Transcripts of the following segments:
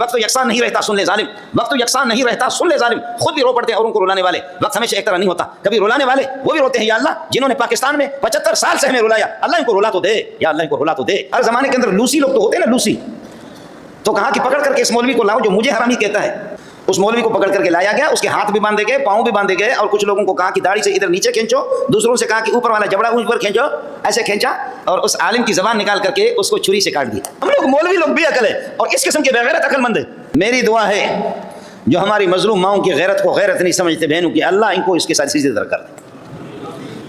वक्त तो यकसान नहीं रहता, सुन ले जालिम। वक्त तो यकसान नहीं रहता, सुन ले जालिम। खुद भी रो पड़ते हैं और उनको रुलाने वाले। वक्त हमेशा एक तरह नहीं होता, कभी रुलाने वाले वो भी रोते हैं, या अल्लाह जिन्होंने पाकिस्तान में 75 साल से हमें रुलाया, अल्लाह इनको रुला तो दे, या अल्लाह इनको रुला तो दे। हर जमाने के अंदर लूसी लोग तो होते हैं ना, लूसी। तो कहा कि पकड़ करके इस मौलवी को लाओ जो मुझे हरामी कहता है। उस मौलवी को पकड़ करके लाया गया, उसके हाथ भी बांधे गए, पाँव भी बांधे गए, और कुछ लोगों को कहा कि दाढ़ी से इधर नीचे खींचो, दूसरों से कहा कि ऊपर वाला जबड़ा ऊपर खींचो, ऐसे खींचा, और उस आलिम की जबान निकाल करके उसको छुरी से काट दिया। हम लोग मौलवी लोग भी अकल है और इस किस्म के बेगैरत अकलमंद है। मेरी दुआ है जो हमारी मजलूम माओं की गैरत को गैरत नहीं समझते बहनों की, अल्लाह इनको इसके साथ इसी तरह कर दे,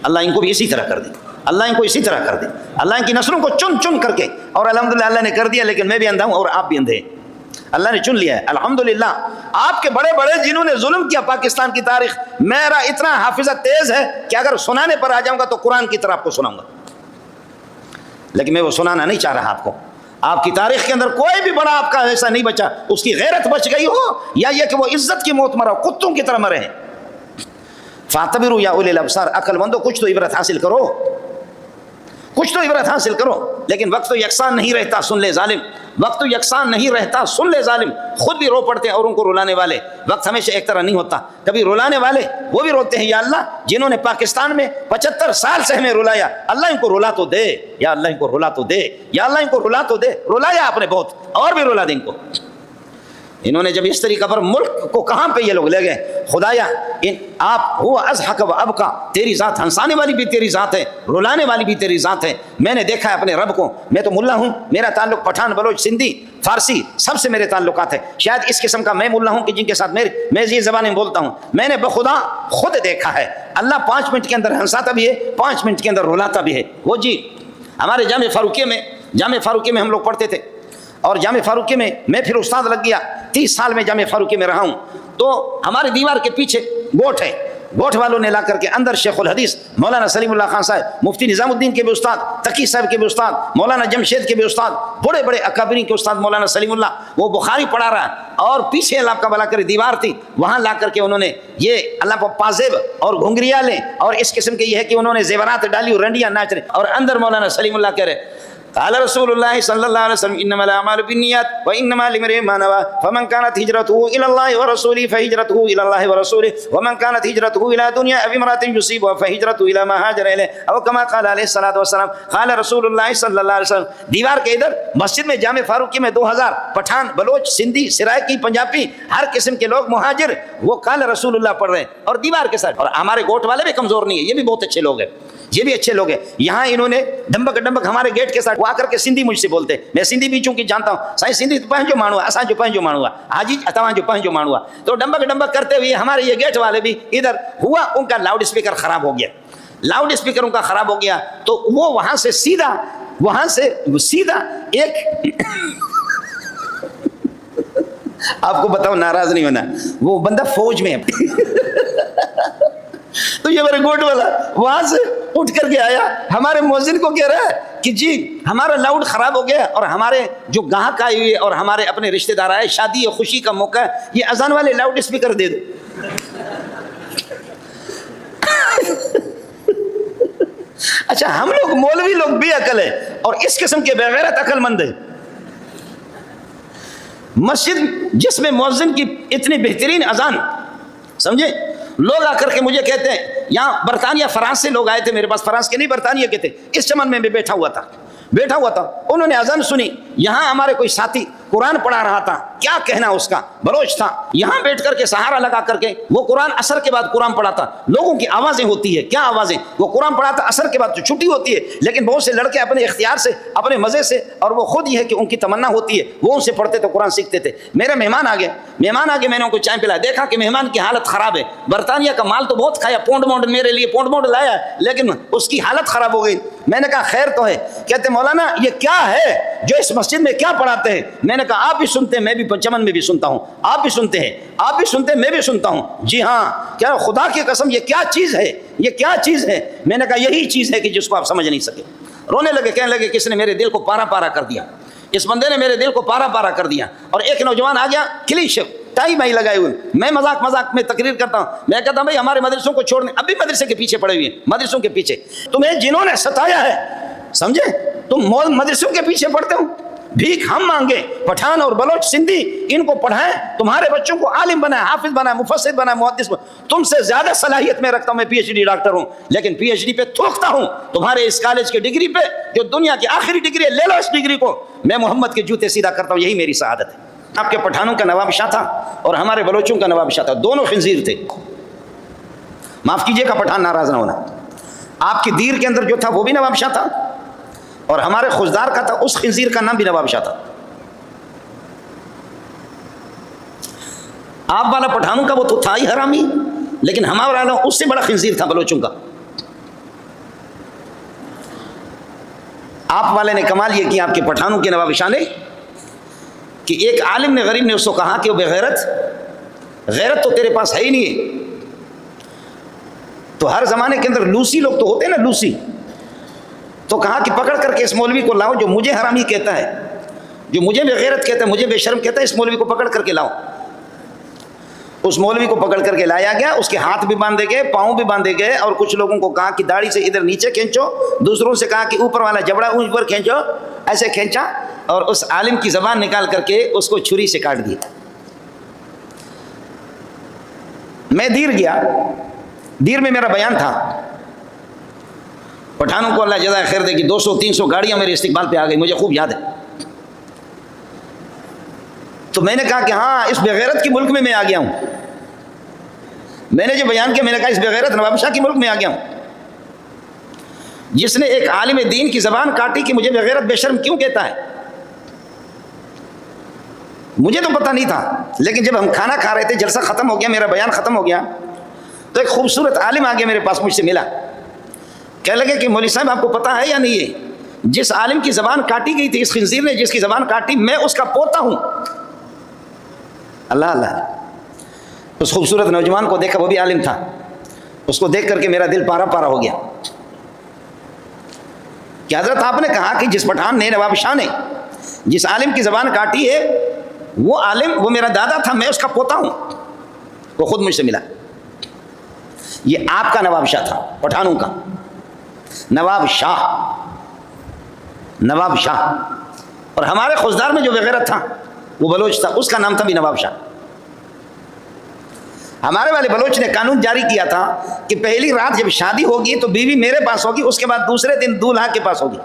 अल्लाह इनको भी इसी तरह कर दे, अल्लाह इनको इसी तरह कर दे, अल्लाह इनकी नस्लों को चुन चुन करके। और अल्हम्दुलिल्लाह अल्लाह ने कर दिया, लेकिन मैं भी अंधा हूँ और आप भी अंधे हैं, अल्लाह ने चुन लिया है अल्हम्दुलिल्लाह। आपके बड़े बड़े जिन्होंने जुल्म किया पाकिस्तान की तारीख, मेरा इतना हाफिजा तेज है कि अगर सुनाने पर आ जाऊंगा तो कुरान की तरह आपको सुनाऊंगा, लेकिन मैं वो सुनाना नहीं चाह रहा आपको। आपकी तारीख के अंदर कोई भी बड़ा आपका ऐसा नहीं बचा, उसकी गैरत बच गई हो, या ये कि वो इज्जत की मौत मरा, कुत्तों की तरह मरे हैं। फातबिरू या उलिल अब्सार, अक्लमंदो कुछ तो इबरत हासिल करो, कुछ तो इबरत हासिल करो। लेकिन वक्त तो यकसान नहीं रहता, सुन ले जालिम। वक्त तो यकसान नहीं रहता, सुन ले जालिम। खुद भी रो पड़ते हैं और उनको रुलाने वाले। वक्त हमेशा एक तरह नहीं होता, कभी रुलाने वाले वो भी रोते हैं, या अल्लाह जिन्होंने पाकिस्तान में 75 साल से हमें रुलाया, अल्लाह इनको रुला तो दे, या अल्लाह इनको रुला तो दे, या अल्लाह इनको रुला तो दे। रुलाया आपने बहुत, और भी रुला दे इनको। इन्होंने जब इस तरीका पर मुल्क को कहाँ पे ये लोग ले गए, खुदाया इन आप वो अज़हक व अबका, तेरी ज़ात हंसाने वाली भी तेरी ज़ात है, रुलाने वाली भी तेरी ज़ात है। मैंने देखा है अपने रब को, मैं तो मुल्ला हूँ, मेरा ताल्लुक पठान बलोच सिंधी फारसी सबसे मेरे ताल्लुकात है। शायद इस किस्म का मैं मुल्ला हूँ कि जिनके साथ मैं ये ज़बानें बोलता हूँ। मैंने बखुदा खुद देखा है, अल्लाह 5 मिनट के अंदर हंसाता भी है, 5 मिनट के अंदर रुलाता भी है। वो जी हमारे जामे फ़ारूकी में हम लोग पढ़ते थे, और जामे फ़ारूकी में मैं फिर उस्ताद लग गया। 30 साल में जामे फ़ारूकी में रहा हूँ। तो हमारी दीवार के पीछे गोठ है, गोठ वालों ने ला करके अंदर शेखुल हदीस मौलाना सलीमुल्लाह खान साहब, मुफ्ती निज़ामुद्दीन के भी उस्ताद, तकी साहब के भी उस्ताद, मौलाना जमशेद के भी उस्ताद, बड़े बड़े अकाबरीन के उस्ताद मौलाना सलीमुल्लाह, वो बुखारी पढ़ा रहा है। और पीछे अल्लाह का भला करे दीवार थी, वहाँ ला करके उन्होंने ये अल्लाह को पाजेब और घुंघरिया लें और इस किस्म के ये है कि उन्होंने जेवरात डाली, रंडियाँ नाच रहे, और अंदर मौलाना सलीमुल्लाह कह रहे क़ाल रसूलुल्लाह सल्लल्लाहु अलैहि वसल्लम इन्नमल अमालु बिन्नियात व इन्नमा लिम्रिइन मा नवा फमन कानत हिजरतुहु इलल्लाहि व रसूलिहि फहिजरतुहु इलल्लाहि व रसूलिहि व मन कानत हिजरतुहु इला दुनिया अव इम्रातिन युसीबुहा फहिजरतुहु इला मा हाजरा इलैहि अव कमा क़ाल अलैहि सल्लल्लाहु अलैहि वसल्लम क़ाल रसूलुल्लाह सल्लल्लाहु अलैहि वसल्लम। दीवार के इधर मस्जिद में जामे फ़ारूकी में 2000 पठान बलोच सिंधी सिराइकी पंजाबी हर किस्म के लोग मुहाजिर वो क़ाल रसूलुल्लाह पढ़ रहे हैं, और दीवार के साथ। और हमारे गोट वाले भी कमज़ोर नहीं है, ये भी बहुत अच्छे लोग हैं, ये भी अच्छे लोग हैं। यहाँ इन्होंने डंबक हमारे गेट के साथ वो आकर के सिंधी मुझसे बोलते, मैं सिंधी भी चूंकि जानता हूँ, साईं सिंधी पंहिंजो माण्हू आहे, असांजो पंहिंजो माण्हू आहे, हाजी तव्हांजो पंहिंजो माण्हू आहे। तो डंबक करते हुए हमारे ये गेट वाले भी इधर हुआ, उनका लाउड स्पीकर खराब हो गया, लाउड स्पीकर उनका खराब हो गया। तो वो वहां से सीधा एक आपको बताओ, नाराज नहीं होना, वो बंदा फौज में है। तो ये मेरे गोट वाला वहां से उठ करके आया, हमारे मौजिन को कह रहा है कि जी हमारा लाउड खराब हो गया, और हमारे जो गाहक आए हुए और हमारे अपने रिश्तेदार आए, शादी या खुशी का मौका है, ये अजान वाले लाउड स्पीकर दे दो। अच्छा, हम लोग मौलवी लोग भी अकल है और इस किस्म के बेगैरत अकलमंद है। मस्जिद जिसमें मौज़िन की इतनी बेहतरीन अजान, समझे, लोग आकर के मुझे कहते हैं, यहाँ बरतानिया फ्रांस से लोग आए थे मेरे पास, फ्रांस के नहीं बरतानिया के थे, इस चमन में बैठा हुआ था, उन्होंने अजान सुनी। यहाँ हमारे कोई साथी कुरान पढ़ा रहा था, क्या कहना उसका, बलोच था, यहाँ बैठ करके सहारा लगा करके वो कुरान असर के बाद कुरान पढ़ाता। लोगों की आवाज़ें होती है, क्या आवाज़ें, वो कुरान पढ़ाता, असर के बाद तो छुट्टी होती है, लेकिन बहुत से लड़के अपने इख्तियार से, अपने मज़े से, और वो खुद ही है कि उनकी तमन्ना होती है, वो उनसे पढ़ते तो कुरान सीखते थे। मेरे मेहमान आ गए, मैंने उनको चाय पिलाया, देखा कि मेहमान की हालत ख़राब है, बरतानिया का माल तो बहुत खाया, पोंड मेरे लिए पोंड लाया, लेकिन उसकी हालत ख़राब हो गई। मैंने कहा खैर तो है। कहते मौलाना ये क्या है जो इस मस्जिद में क्या पढ़ाते हैं? मैंने कहा आप भी सुनते हैं, मैं भी चमन में भी सुनता हूँ, आप भी सुनते हैं, आप भी सुनते हैं, मैं भी सुनता हूँ। जी हाँ, क्या खुदा की कसम ये क्या चीज़ है, ये क्या चीज़ है? मैंने कहा यही चीज़ है कि जिसको आप समझ नहीं सके। रोने लगे, कहने लगे किसने मेरे दिल को पारा पारा कर दिया, इस बंदे ने मेरे दिल को पारा पारा कर दिया। और एक नौजवान आ गया, क्लीश टाई माई लगाए हुए, मैं मजाक में तकरीर करता हूँ, मैं कहता हूँ भाई हमारे मदरसों को छोड़ने, अभी मदरसे के पीछे पड़े हुए हैं, मदरसों के पीछे तुम्हें जिन्होंने सताया है, समझे, तुम मदरसों के पीछे पड़ते हो, भीख हम मांगे, पठान और बलोच सिंधी इनको पढ़ाएं, तुम्हारे बच्चों को आलिम बनाए, हाफिज बनाए, मुफस्सिर बनाए, मुहद्दिस बनाए। तुमसे ज्यादा सलाहियत में रखता हूं, मैं पीएचडी डॉक्टर हूं, लेकिन पीएचडी पे थूकता हूं तुम्हारे इस कॉलेज की डिग्री पे, जो दुनिया की आखिरी डिग्री है। ले लो इस डिग्री को, मैं मोहम्मद के जूते सीधा करता हूं, यही मेरी शहादत है। आपके पठानों का नवाब शाह था और हमारे बलोचों का नवाब शाह था, दोनों खिंजीर थे। माफ कीजिएगा पठान, नाराज ना होना। आपकी दीर के अंदर जो था वो भी नवाब शाह था और हमारे खुजदार का था, उस खिंजीर का नाम भी नवाब शाह था। आप वाला पठानों का वो तो था ही हरामी, लेकिन हमारा वाला उससे बड़ा खिंजीर था बलोचों का। आप वाले ने कमाल ये किया आपके पठानों के नवाब शाह ने कि एक आलिम ने गरीब ने उसको कहा कि वो बेगैरत, गैरत तो तेरे पास है ही नहीं है। तो हर जमाने के अंदर लूसी लोग तो होते हैं ना, लूसी। तो कहा कि पकड़ करके इस मौलवी को लाओ जो मुझे हरामी कहता है, जो मुझे बेगैरत कहता है, मुझे बेशर्म कहता है, इस मौलवी को पकड़ करके लाओ। उस मौलवी को पकड़ करके लाया गया, उसके हाथ भी बांधे गए, पाँव भी बांधे गए और कुछ लोगों को कहा कि दाढ़ी से इधर नीचे खींचो, दूसरों से कहा कि ऊपर वाला जबड़ा ऊपर खींचो, ऐसे खींचा और उस आलिम की जबान निकाल करके उसको छुरी से काट दिया। मैं दीर गया, दीर में मेरा बयान था। पठानों को अल्लाह जज़ा खैर दे कि 200-300 गाड़ियां मेरे इस्तिकबाल पे आ गई, मुझे खूब याद है। तो मैंने कहा कि हाँ, इस बेगैरत के मुल्क में मैं आ गया हूं। मैंने जो बयान किया, मैंने कहा इस बेगैरत नवाब शाह के मुल्क में आ गया हूं, जिसने एक आलिम दीन की जबान काटी कि मुझे बेगैरत बेशर्म क्यों कहता है। मुझे तो पता नहीं था, लेकिन जब हम खाना खा रहे थे, जलसा खत्म हो गया, मेरा बयान खत्म हो गया, तो एक खूबसूरत आलिम आ गया मेरे पास, मुझसे मिला। कह लगे कि मौलवी साहब आपको पता है या नहीं है, जिस आलिम की जबान काटी गई थी, इस खिंजीर ने जिसकी जबान काटी, मैं उसका पोता हूं। अल्लाह अल्लाह। उस खूबसूरत नौजवान को देखा, वो भी आलिम था, उसको देख करके मेरा दिल पारा पारा हो गया कि हजरत आपने कहा कि जिस पठान ने, नवाब शाह ने जिस आलिम की जबान काटी है, वो आलिम वो मेरा दादा था, मैं उसका पोता हूं। वो खुद मुझसे मिला। ये आपका नवाब शाह था, पठानों का नवाब शाह, नवाब शाह। और हमारे खुजदार में जो बेगैरत था वो बलोच था, उसका नाम था भी नवाब शाह। हमारे वाले बलोच ने कानून जारी किया था कि पहली रात जब शादी होगी तो बीवी मेरे पास होगी, उसके बाद दूसरे दिन दूल्हा के पास होगी।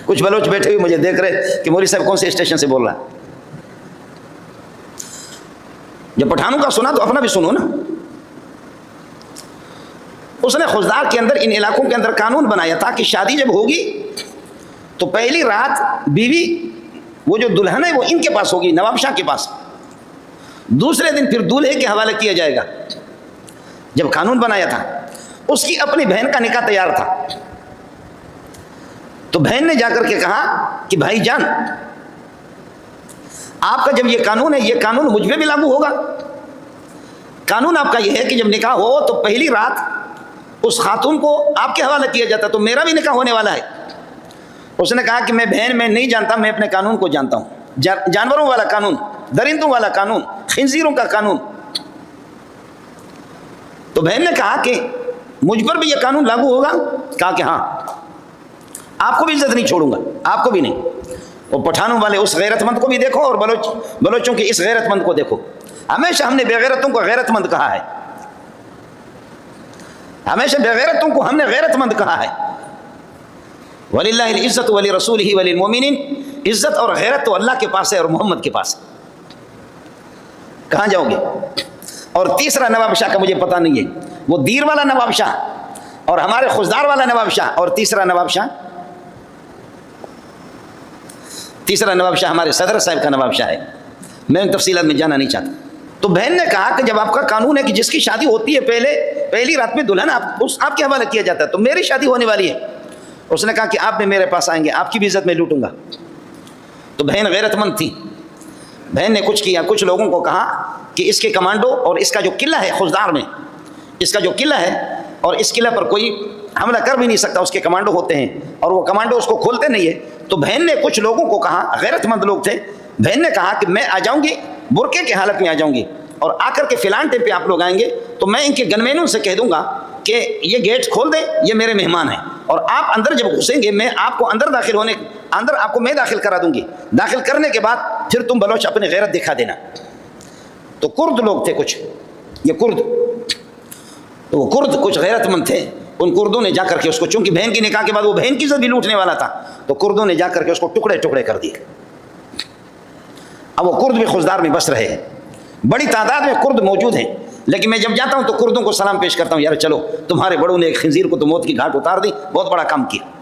कुछ बलोच बैठे हुए मुझे देख रहे कि मौलवी साहब कौन से स्टेशन से बोल रहा है। जब पठानों का सुना तो अपना भी सुनो ना। उसने खुजदार के अंदर, इन इलाकों के अंदर कानून बनाया था कि शादी जब होगी तो पहली रात बीवी, वो जो दुल्हन है, वो इनके पास होगी, नवाब शाह के पास। दूसरे दिन फिर दूल्हे के हवाले किया जाएगा। जब कानून बनाया था, उसकी अपनी बहन का निकाह तैयार था, तो बहन ने जाकर के कहा कि भाईजान, आपका जब ये कानून है, ये कानून मुझ पे भी लागू होगा। कानून आपका ये है कि जब निकाह हो तो पहली रात उस खातून को आपके हवाले किया जाता, तो मेरा भी निकाह होने वाला है। उसने कहा कि मैं बहन, मैं नहीं जानता, मैं अपने कानून को जानता हूँ। जानवरों वाला कानून, दरिंदों वाला कानून, खिंजीरों का कानून। तो बहन ने कहा कि मुझ पर भी ये कानून लागू होगा। कहा कि हाँ, आपको भी इज्जत नहीं छोड़ूंगा, आपको भी नहीं। वो पठानों वाले उस गैरतमंद को भी देखो और बलोचों के इस गैरतमंद को देखो। हमेशा हमने बेगैरतों को गैरतमंद कहा है, हमेशा बेगैरतों को हमने गैरतमंद कहा है। वलिल्लाहिल इज्जत वली रसूलिही वलिल मोमिनीन। इज्जत और गैरत तो अल्लाह के पास है और मोहम्मद के पास है। कहाँ जाओगे? और तीसरा नवाब शाह का मुझे पता नहीं है, वो दीर वाला नवाब शाह और हमारे खुजदार वाला नवाब शाह, और तीसरा नवाब शाह हमारे सदर साहब का नवाब शाह है। मैं उन तफसीलात में जाना नहीं चाहता। तो बहन ने कहा कि जब आपका कानून है कि जिसकी शादी होती है पहली रात में दुल्हन आपके हवाले किया जाता है, तो मेरी शादी होने वाली है। उसने कहा कि आप भी मेरे पास आएंगे, आपकी भी इज्जत में लूटूंगा। तो बहन गैरतमंद थी, बहन ने कुछ किया, कुछ लोगों को कहा कि इसके कमांडो और इसका जो किला है खुजदार में, इसका जो किला है और इस किला पर कोई हमला कर भी नहीं सकता, उसके कमांडो होते हैं और वो कमांडो उसको खोलते नहीं है। तो बहन ने कुछ लोगों को कहा, गैरतमंद लोग थे, बहन ने कहा कि मैं आ जाऊंगी, बुरके की हालत में आ जाऊंगी और आकर के फिलान टाइम पे आप लोग आएंगे तो मैं इनके गनमैनों से कह दूंगा कि ये गेट खोल दे, ये मेरे मेहमान हैं। और आप अंदर जब घुसेंगे, मैं आपको अंदर आपको मैं दाखिल करा दूंगी। दाखिल करने के बाद फिर तुम बलोच अपनी गैरत दिखा देना। तो कुर्द लोग थे कुछ, ये कुर्द, तो वो कुर्द कुछ गैरतमंद थे। उन कुर्दों ने जाकर के उसको, चूंकि बहन की निकाह के बाद वो बहन की इज्जत भी लूटने वाला था, तो कुर्दों ने जाकर के उसको टुकड़े टुकड़े कर दिए। अब वो कुर्द भी खुजदार में बस रहे हैं, बड़ी तादाद में कुर्द मौजूद हैं। लेकिन मैं जब जाता हूँ तो कुर्दों को सलाम पेश करता हूँ, यार चलो तुम्हारे बड़ों ने एक खंजीर को तो मौत की घाट उतार दी, बहुत बड़ा काम किया।